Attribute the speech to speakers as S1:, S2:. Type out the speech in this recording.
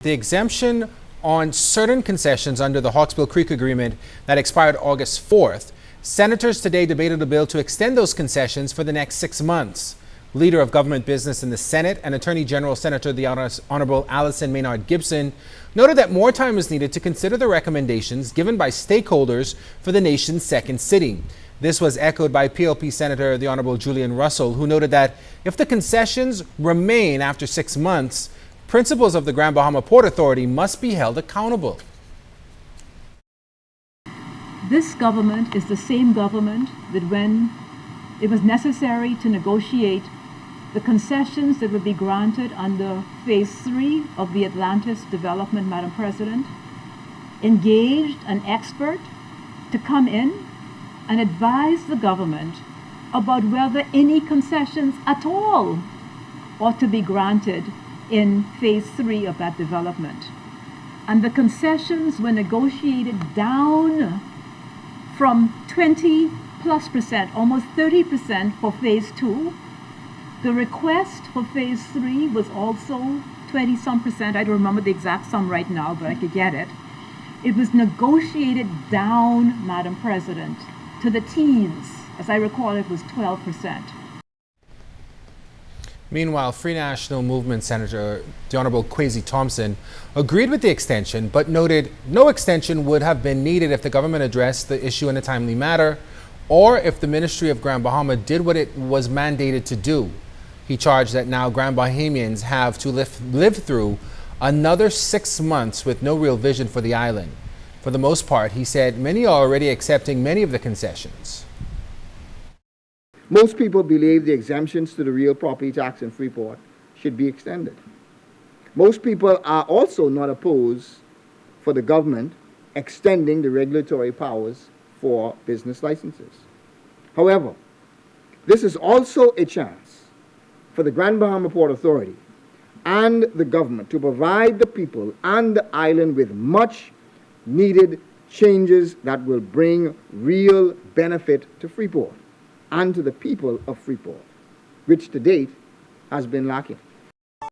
S1: The exemption on certain concessions under the Hawksbill Creek agreement that expired August 4th, senators today debated a bill to extend those concessions for the next 6 months. Leader of Government Business in the Senate and Attorney General Senator the Honorable Allison Maynard Gibson noted that more time is needed to consider the recommendations given by stakeholders for the nation's second sitting. This was echoed by PLP Senator the Honorable Julian Russell, who noted that if the concessions remain after 6 months, principals of the Grand Bahama Port Authority must be held accountable.
S2: This government is the same government that when it was necessary to negotiate the concessions that would be granted under Phase 3 of the Atlantis development, Madam President, engaged an expert to come in and advise the government about whether any concessions at all ought to be granted in Phase 3 of that development. And the concessions were negotiated down from 20+%, almost 30% for Phase 2. The request for Phase 3 was also 20-some%. I don't remember the exact sum right now, but I could get it. It was negotiated down, Madam President, to the teens. As I recall, it was 12%.
S1: Meanwhile, Free National Movement Senator the Honorable Kwesi Thompson agreed with the extension, but noted no extension would have been needed if the government addressed the issue in a timely manner or if the Ministry of Grand Bahama did what it was mandated to do. He charged that now Grand Bahamians have to live through another 6 months with no real vision for the island. For the most part, he said many are already accepting many of the concessions.
S3: Most people believe the exemptions to the real property tax in Freeport should be extended. Most people are also not opposed for the government extending the regulatory powers for business licenses. However, this is also a chance for the Grand Bahama Port Authority and the government to provide the people and the island with much needed changes that will bring real benefit to Freeport and to the people of Freeport, which to date has been lacking.